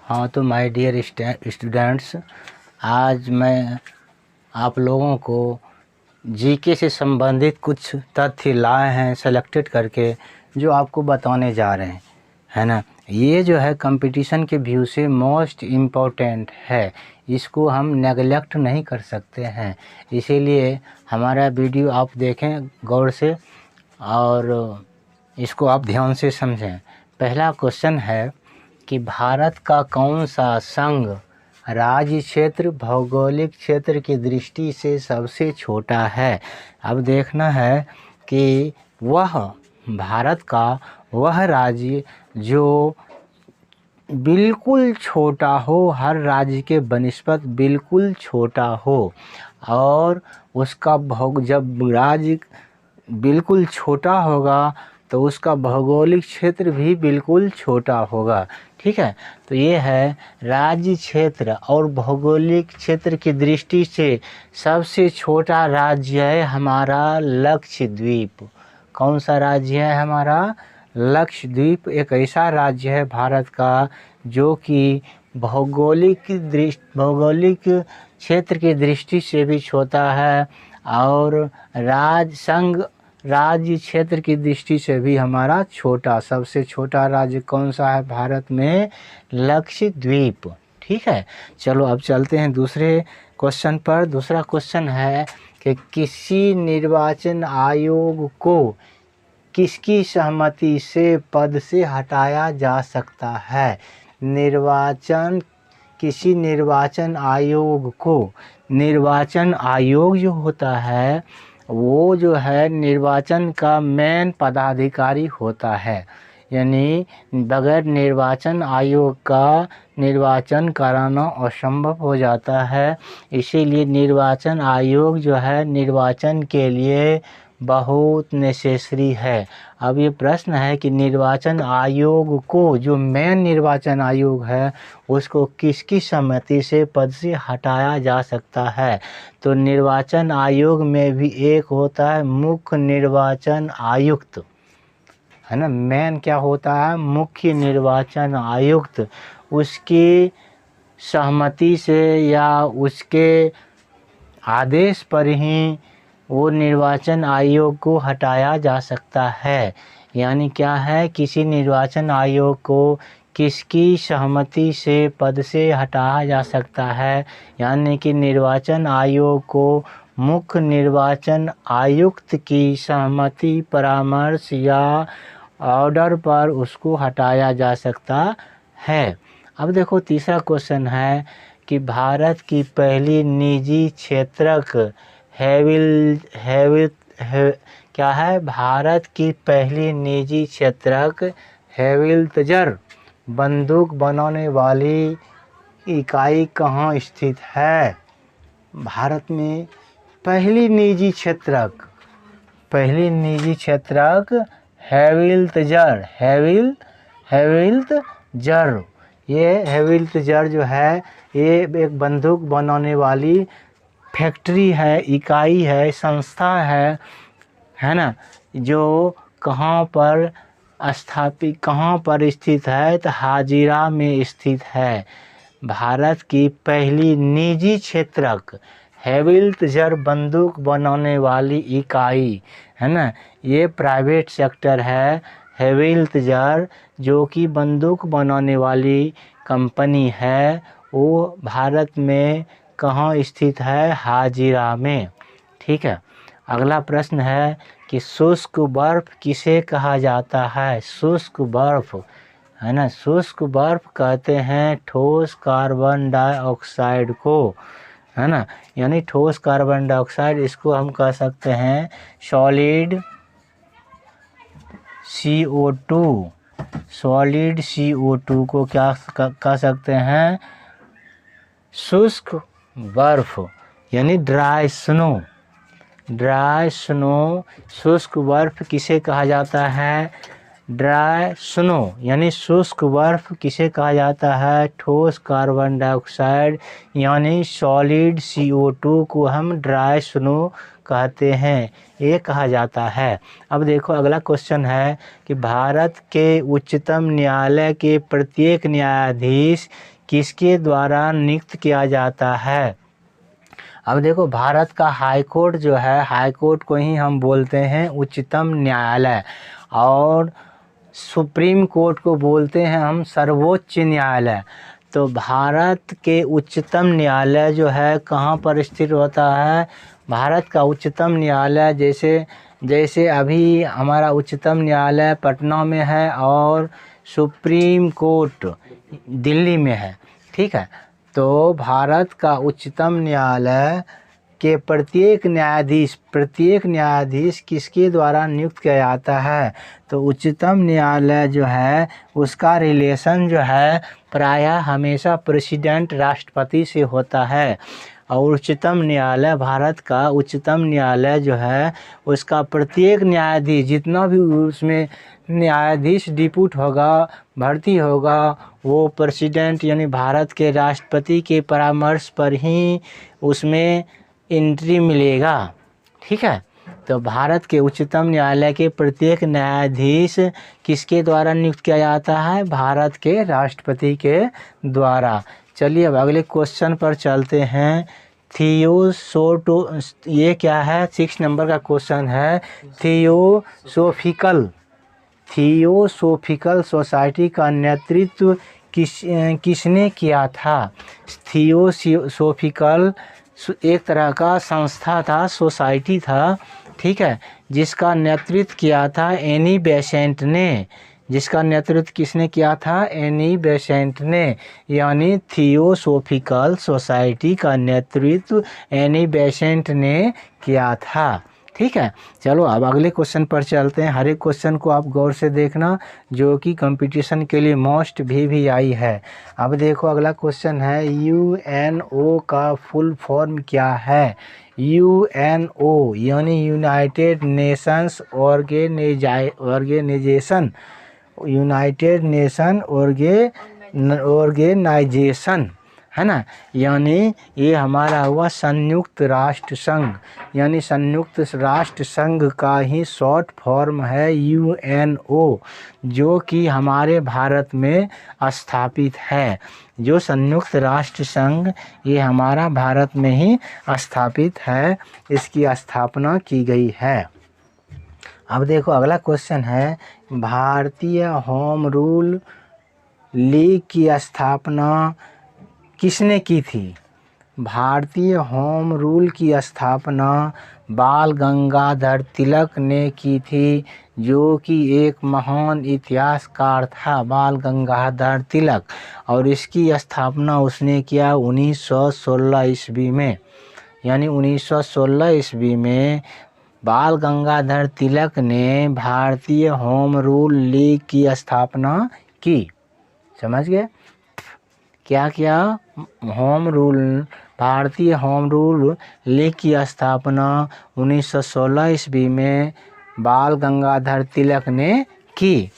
हाँ तो my dear students, आज मैं आप लोगों को जीके से संबंधित कुछ तथ्य लाए हैं सेलेक्टेड करके, जो आपको बताने जा रहे हैं, है ना। ये जो है कंपटीशन के व्यू से मोस्ट इम्पोर्टेंट है, इसको हम नेगलेक्ट नहीं कर सकते हैं। इसीलिए हमारा वीडियो आप देखें गौर से और इसको आप ध्यान से समझें। पहला क्वेश्चन है कि भारत का कौन सा संघ राज्य क्षेत्र भौगोलिक क्षेत्र की दृष्टि से सबसे छोटा है। अब देखना है कि वह भारत का वह राज्य जो बिल्कुल छोटा हो, हर राज्य के बनिस्बत बिल्कुल छोटा हो, और उसका जब राज्य बिल्कुल छोटा होगा तो उसका भौगोलिक क्षेत्र भी बिल्कुल छोटा होगा। ठीक है, तो ये है राज्य क्षेत्र और भौगोलिक क्षेत्र की दृष्टि से सबसे छोटा राज्य है हमारा लक्षद्वीप। कौन सा राज्य है हमारा? लक्षद्वीप एक ऐसा राज्य है भारत का जो कि भौगोलिक क्षेत्र की दृष्टि से भी छोटा है और राज्य क्षेत्र की दृष्टि से भी हमारा छोटा, सबसे छोटा राज्य कौन सा है भारत में? लक्षद्वीप। ठीक है, चलो अब चलते हैं दूसरे क्वेश्चन पर। दूसरा क्वेश्चन है कि किसी निर्वाचन आयोग को किसकी सहमति से पद से हटाया जा सकता है? किसी निर्वाचन आयोग को, निर्वाचन आयोग जो होता है वो जो है निर्वाचन का मेन पदाधिकारी होता है, यानी बगैर निर्वाचन आयोग का निर्वाचन कराना असंभव हो जाता है। इसीलिए निर्वाचन आयोग जो है निर्वाचन के लिए बहुत नेसेसरी है। अब ये प्रश्न है कि निर्वाचन आयोग को, जो मेन निर्वाचन आयोग है, उसको किसकी सहमति से पद से हटाया जा सकता है? तो निर्वाचन आयोग में भी एक होता है मुख्य निर्वाचन आयुक्त, है ना। मेन क्या होता है? मुख्य निर्वाचन आयुक्त। उसकी सहमति से या उसके आदेश पर ही वो निर्वाचन आयोग को हटाया जा सकता है। यानी क्या है, किसी निर्वाचन आयोग को किसकी सहमति से पद से हटाया जा सकता है? यानी कि निर्वाचन आयोग को मुख्य निर्वाचन आयुक्त की सहमति, परामर्श या ऑर्डर पर उसको हटाया जा सकता है। अब देखो तीसरा क्वेश्चन है कि भारत की पहली निजी क्षेत्रक क्या है? भारत की पहली निजी क्षेत्रक हेविल्टजर बंदूक बनाने वाली इकाई कहाँ स्थित है? भारत में पहली निजी क्षेत्रक हेविल्टजर। ये हेविल्टजर जो है ये एक बंदूक बनाने वाली फैक्ट्री है, इकाई है, संस्था है ना, जो कहाँ पर स्थित है? तो हाजिरा में स्थित है। भारत की पहली निजी क्षेत्रक हेविल्टजर बंदूक बनाने वाली इकाई, है ना, ये प्राइवेट सेक्टर है। हेविल्टजर जो कि बंदूक बनाने वाली कंपनी है, वो भारत में कहाँ स्थित है? हाजिरा में। ठीक है, अगला प्रश्न है कि शुष्क बर्फ किसे कहा जाता है? शुष्क बर्फ, है ना, शुष्क बर्फ कहते हैं ठोस कार्बन डाइऑक्साइड को, है ना। यानी ठोस कार्बन डाइऑक्साइड, इसको हम कह सकते हैं सॉलिड CO2 को क्या कह सकते हैं? शुष्क बर्फ, यानी ड्राई स्नो। शुष्क बर्फ किसे कहा जाता है? ड्राई स्नो, यानी शुष्क बर्फ किसे कहा जाता है? ठोस कार्बन डाइऑक्साइड यानी सॉलिड CO2 को हम ड्राई स्नो कहते हैं, ये कहा जाता है। अब देखो अगला क्वेश्चन है कि भारत के उच्चतम न्यायालय के प्रत्येक न्यायाधीश किसके द्वारा नियुक्त किया जाता है? अब देखो, भारत का हाई कोर्ट जो है, हाई कोर्ट को ही हम बोलते हैं उच्चतम न्यायालय, और सुप्रीम कोर्ट को बोलते हैं हम सर्वोच्च न्यायालय। तो भारत के उच्चतम न्यायालय जो है कहाँ पर स्थित होता है? भारत का उच्चतम न्यायालय जैसे अभी हमारा उच्चतम न्यायालय पटना में है और सुप्रीम कोर्ट दिल्ली में है, ठीक है। तो भारत का उच्चतम न्यायालय के प्रत्येक न्यायाधीश किसके द्वारा नियुक्त किया जाता है? तो उच्चतम न्यायालय जो है उसका रिलेशन जो है प्रायः हमेशा प्रेसिडेंट राष्ट्रपति से होता है। और उच्चतम न्यायालय, भारत का उच्चतम न्यायालय जो है उसका प्रत्येक न्यायाधीश, जितना भी उसमें न्यायाधीश डिप्यूट होगा, भर्ती होगा, वो प्रेसिडेंट यानी भारत के राष्ट्रपति के परामर्श पर ही उसमें एंट्री मिलेगा, ठीक है। तो भारत के उच्चतम न्यायालय के प्रत्येक न्यायाधीश किसके द्वारा नियुक्त किया जाता है? भारत के राष्ट्रपति के द्वारा। चलिए अब अगले क्वेश्चन पर चलते हैं। ये क्या है? 6 नंबर का क्वेश्चन है। थियोसोफिकल सोसाइटी का नेतृत्व किसने किया था? थियोसोफिकल एक तरह का संस्था था, सोसाइटी था, ठीक है, जिसका नेतृत्व किया था एनी बेसेंट ने। जिसका नेतृत्व किसने किया था? एनी बेसेंट ने। यानी थियोसोफिकल सोसाइटी का नेतृत्व एनी बेसेंट ने किया था, ठीक है। चलो अब अगले क्वेश्चन पर चलते हैं। हर एक क्वेश्चन को आप गौर से देखना, जो कि कंपटीशन के लिए मोस्ट भी आई है। अब देखो अगला क्वेश्चन है, यूएनओ का फुल फॉर्म क्या है? यूएनओ यानी United Nations Organization, United Nation Organization, है ना। यानी ये हमारा हुआ संयुक्त राष्ट्र संघ, यानी संयुक्त राष्ट्र संघ का ही शॉर्ट फॉर्म है यूएनओ, जो कि हमारे भारत में स्थापित है। जो संयुक्त राष्ट्र संघ ये हमारा भारत में ही स्थापित है, इसकी स्थापना की गई है। अब देखो अगला क्वेश्चन है, भारतीय होम रूल लीग की स्थापना किसने की थी? भारतीय होम रूल की स्थापना बाल गंगाधर तिलक ने की थी, जो कि एक महान इतिहासकार था, बाल गंगाधर तिलक। और इसकी स्थापना उसने किया 1916 ईस्वी में। यानी 1916 ईस्वी में बाल गंगाधर तिलक ने भारतीय होम रूल लीग की स्थापना की। समझ गए? क्या किया? भारतीय होम रूल लीग की स्थापना 1916 ईस्वी में बाल गंगाधर तिलक ने की।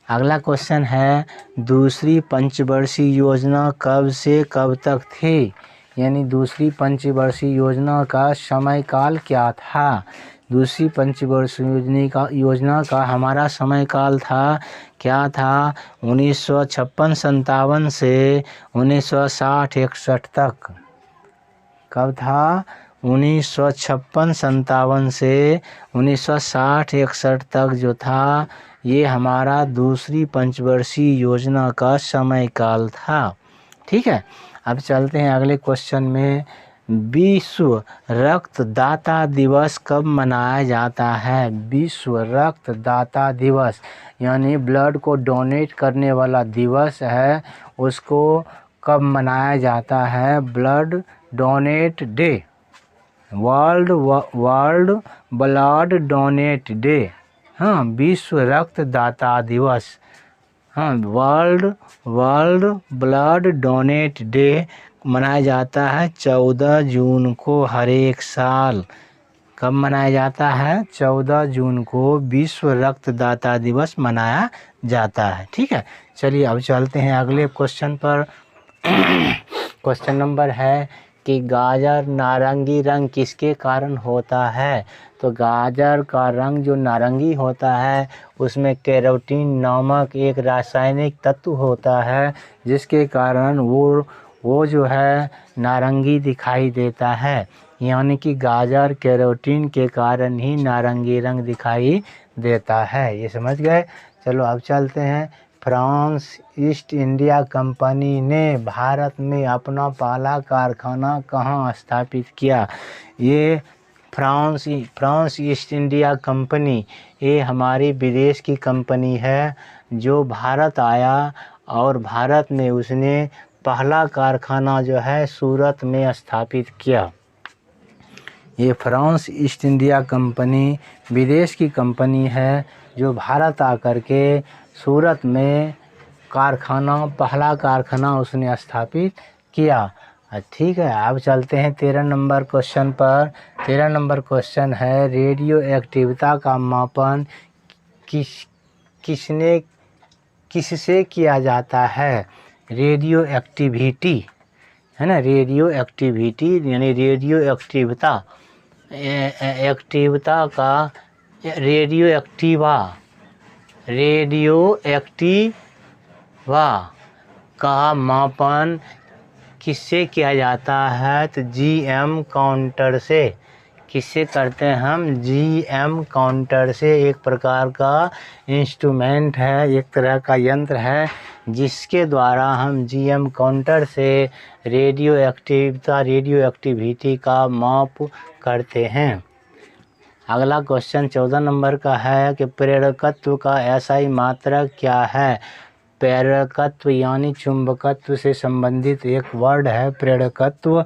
अगला क्वेश्चन है, दूसरी पंचवर्षीय योजना कब से कब तक थी? यानी दूसरी पंचवर्षीय योजना का समय काल क्या था? दूसरी पंचवर्षीय योजना का हमारा समय काल था, क्या था? 1956-57 से 1960-61 तक। कब था? 1956-57 से 1960-61 तक जो था, ये हमारा दूसरी पंचवर्षीय योजना का समय काल था, ठीक है। अब चलते हैं अगले क्वेश्चन में। विश्व रक्तदाता दिवस कब मनाया जाता है? विश्व रक्तदाता दिवस यानी ब्लड को डोनेट करने वाला दिवस है, उसको कब मनाया जाता है? Blood donate day, world blood donate day. हाँ, विश्व रक्तदाता दिवस, हाँ, वर्ल्ड ब्लड डोनेट डे मनाया जाता है 14 जून को हर एक साल। कब मनाया जाता है? 14 जून को विश्व रक्तदाता दिवस मनाया जाता है, ठीक है। चलिए अब चलते हैं अगले क्वेश्चन पर। क्वेश्चन नंबर है, कि गाजर नारंगी रंग किसके कारण होता है। तो गाजर का रंग जो नारंगी होता है उसमें कैरोटीन नामक एक रासायनिक तत्व होता है, जिसके कारण वो जो है नारंगी दिखाई देता है। यानी कि गाजर कैरोटीन के कारण ही नारंगी रंग दिखाई देता है। ये समझ गए। चलो अब चलते हैं। फ्रांस ईस्ट इंडिया कंपनी ने भारत में अपना पहला कारखाना कहाँ स्थापित किया। ये फ्रांस ईस्ट इंडिया कंपनी ये हमारी विदेश की कंपनी है जो भारत आया और भारत में उसने पहला कारखाना जो है सूरत में स्थापित किया। ये फ्रांस ईस्ट इंडिया कंपनी विदेश की कंपनी है जो भारत आकर के सूरत में पहला कारखाना उसने स्थापित किया। ठीक है, अब चलते हैं 13 नंबर क्वेश्चन पर। 13 नंबर क्वेश्चन है रेडियो एक्टिविता का मापन किससे किया जाता है। रेडियो एक्टिविटी है ना, रेडियो एक्टिविटी यानी रेडियो एक्टिविता का रेडियो एक्टिवा का मापन किससे किया जाता है। तो जीएम काउंटर से। किससे करते हैं हम। जीएम काउंटर से। एक प्रकार का इंस्ट्रूमेंट है, एक तरह का यंत्र है जिसके द्वारा हम जीएम काउंटर से रेडियो एक्टिविटी का माप करते हैं। अगला क्वेश्चन 14 नंबर का है कि प्रेरकत्व का एसआई मात्रक क्या है। प्रेरकत्व यानी चुंबकत्व से संबंधित एक वर्ड है प्रेरकत्व,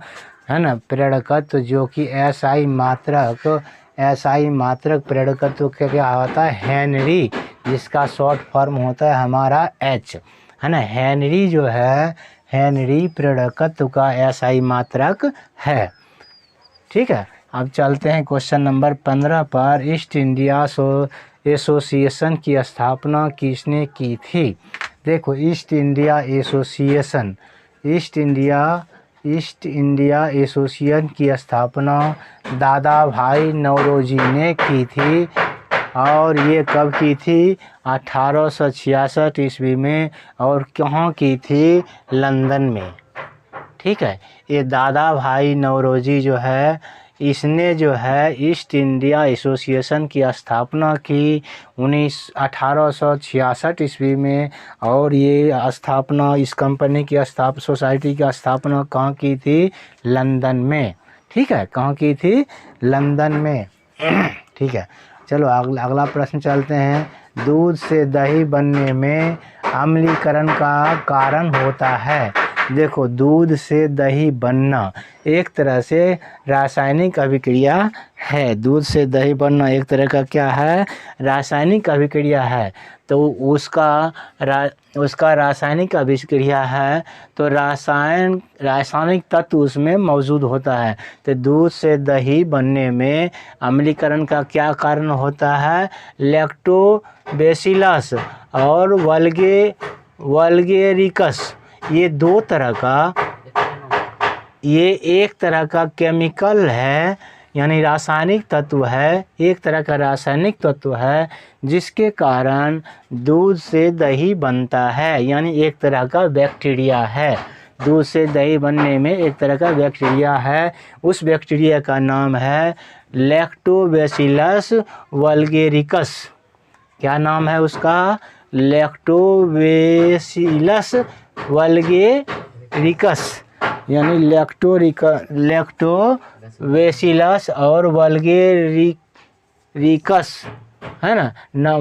है ना। प्रेरकत्व जो कि एसआई मात्रक प्रेरकत्व क्या होता है। हेनरी, जिसका शॉर्ट फॉर्म होता है हमारा एच, है ना। हेनरी जो है, हेनरी प्रेरकत्व का एसआई मात्रक है। ठीक है, अब चलते हैं क्वेश्चन नंबर 15 पर। ईस्ट इंडिया एसोसिएशन की स्थापना किसने की थी। देखो, ईस्ट इंडिया एसोसिएशन की स्थापना दादा भाई नौरोजी ने की थी। और ये कब की थी। 1866 ईस्वी में। और कहाँ की थी। लंदन में। ठीक है, ये दादा भाई नौरोजी जो है इसने जो है ईस्ट इंडिया एसोसिएशन की स्थापना की 1866 ईस्वी में। और ये स्थापना इस कंपनी की सोसाइटी की स्थापना कहाँ की थी। लंदन में। ठीक है, कहाँ की थी। लंदन में। ठीक है, चलो अगला प्रश्न चलते हैं। दूध से दही बनने में अम्लीकरण का कारण होता है। देखो, दूध से दही बनना एक तरह से रासायनिक अभिक्रिया है। दूध से दही बनना एक तरह का क्या है। रासायनिक अभिक्रिया है। तो उसका रासायनिक अभिक्रिया है तो रासायनिक तत्व उसमें मौजूद होता है। तो दूध से दही बनने में अम्लीकरण का क्या कारण होता है। लैक्टोबैसिलस और वल्गेरिकस। ये एक तरह का केमिकल है, यानी रासायनिक तत्व है। एक तरह का रासायनिक तत्व है जिसके कारण दूध से दही बनता है, यानी एक तरह का बैक्टीरिया है। दूध से दही बनने में एक तरह का बैक्टीरिया है। उस बैक्टीरिया का नाम है लैक्टोबैसिलस वल्गेरिकस। क्या नाम है उसका। लैक्टोबैसिलस वल्गेरिकस, यानी लैक्टोबैसिलस और वल्गेरिकस, है ना।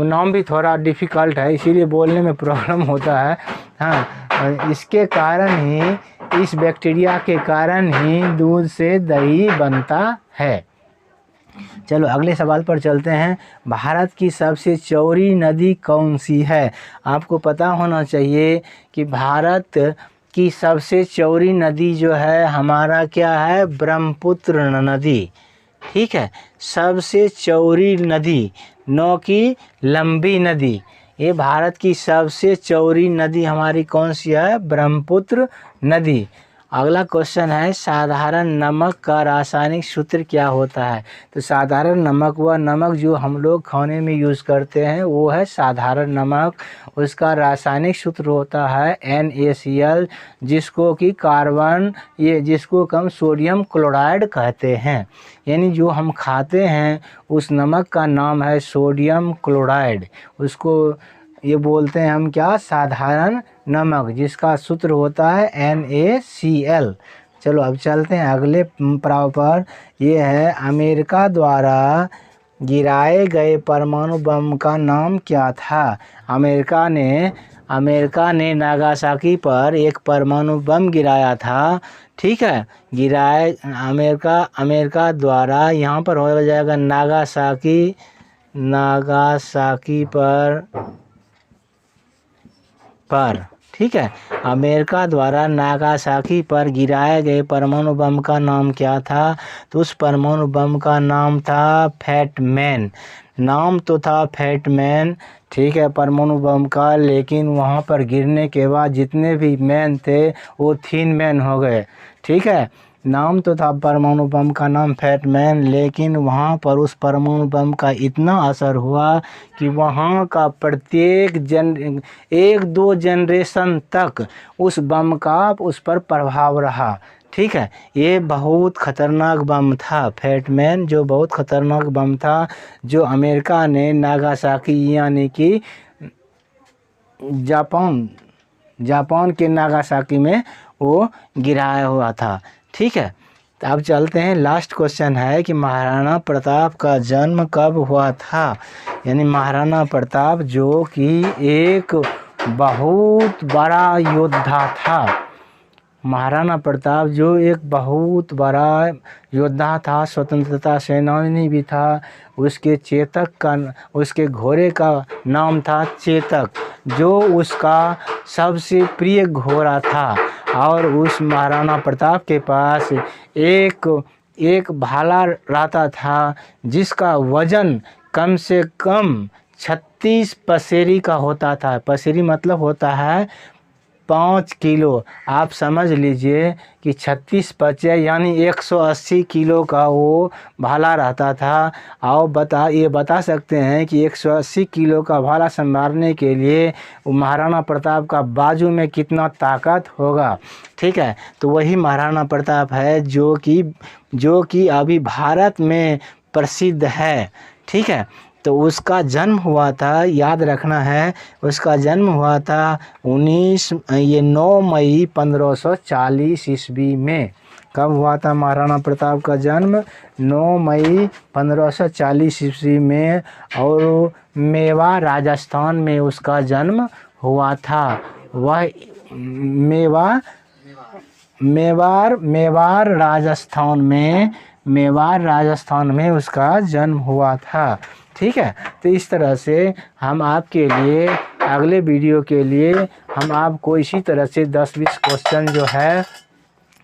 नाम भी थोड़ा डिफ़िकल्ट है, इसीलिए बोलने में प्रॉब्लम होता है। हाँ, इसके कारण ही, इस बैक्टीरिया के कारण ही दूध से दही बनता है। चलो अगले सवाल पर चलते हैं। भारत की सबसे चौड़ी नदी कौन सी है। आपको पता होना चाहिए कि भारत की सबसे चौड़ी नदी जो है हमारा क्या है। ब्रह्मपुत्र नदी। ठीक है, सबसे चौड़ी नदी, न कि लंबी नदी। ये भारत की सबसे चौड़ी नदी हमारी कौन सी है। ब्रह्मपुत्र नदी। अगला क्वेश्चन है साधारण नमक का रासायनिक सूत्र क्या होता है। तो साधारण नमक वह नमक जो हम लोग खाने में यूज़ करते हैं वो है साधारण नमक। उसका रासायनिक सूत्र होता है NaCl, जिसको कि जिसको हम सोडियम क्लोराइड कहते हैं। यानी जो हम खाते हैं उस नमक का नाम है सोडियम क्लोराइड। उसको ये बोलते हैं हम क्या, साधारण नमक, जिसका सूत्र होता है NaCl। चलो अब चलते हैं अगले प्रश्न पर। ये है अमेरिका द्वारा गिराए गए परमाणु बम का नाम क्या था। अमेरिका ने नागासाकी पर एक परमाणु बम गिराया था। ठीक है, अमेरिका द्वारा, यहाँ पर हो जाएगा नागासाकी पर ठीक है, अमेरिका द्वारा नागासाकी पर गिराए गए परमाणु बम का नाम क्या था। तो उस परमाणु बम का नाम था फैट मैन। नाम तो था फैट मैन, ठीक है, परमाणु बम का, लेकिन वहाँ पर गिरने के बाद जितने भी मैन थे वो थिन मैन हो गए। ठीक है, नाम तो था परमाणु बम का नाम फैट मैन, लेकिन वहाँ पर उस परमाणु बम का इतना असर हुआ कि वहाँ का प्रत्येक 1-2 जनरेशन तक उस बम का उस पर प्रभाव रहा। ठीक है, ये बहुत ख़तरनाक बम था फैट मैन, जो बहुत ख़तरनाक बम था, जो अमेरिका ने नागासाकी यानी कि जापान के नागासाकी में वो गिराया हुआ था। ठीक है, तो अब चलते हैं, लास्ट क्वेश्चन है कि महाराणा प्रताप का जन्म कब हुआ था। यानी महाराणा प्रताप जो कि एक बहुत बड़ा योद्धा था। महाराणा प्रताप जो एक बहुत बड़ा योद्धा था, स्वतंत्रता सेनानी भी था। उसके घोड़े का नाम था चेतक, जो उसका सबसे प्रिय घोड़ा था। और उस महाराणा प्रताप के पास एक भाला रहता था, जिसका वजन कम से कम 36 पसेरी का होता था। पसेरी मतलब होता है 5 किलो। आप समझ लीजिए कि 36 पचे यानी 180 किलो का वो भाला रहता था। और ये बता सकते हैं कि 180 किलो का भाला संभालने के लिए महाराणा प्रताप का बाजू में कितना ताकत होगा। ठीक है, तो वही महाराणा प्रताप है जो कि अभी भारत में प्रसिद्ध है। ठीक है, तो उसका जन्म हुआ था, याद रखना है, उसका जन्म हुआ था 9 मई 1540 ईस्वी में। कब हुआ था महाराणा प्रताप का जन्म? 9 मई 1540 ईस्वी में। और मेवाड़ राजस्थान में उसका जन्म हुआ था। वह मेवाड़ राजस्थान में उसका जन्म हुआ था। ठीक है, तो इस तरह से हम आपके लिए अगले वीडियो के लिए हम आपको इसी तरह से 10-20 क्वेश्चन जो है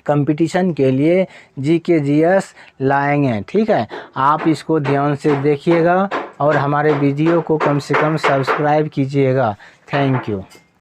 कंपटीशन के लिए GK GS लाएंगे। ठीक है, आप इसको ध्यान से देखिएगा और हमारे वीडियो को कम से कम सब्सक्राइब कीजिएगा। Thank you.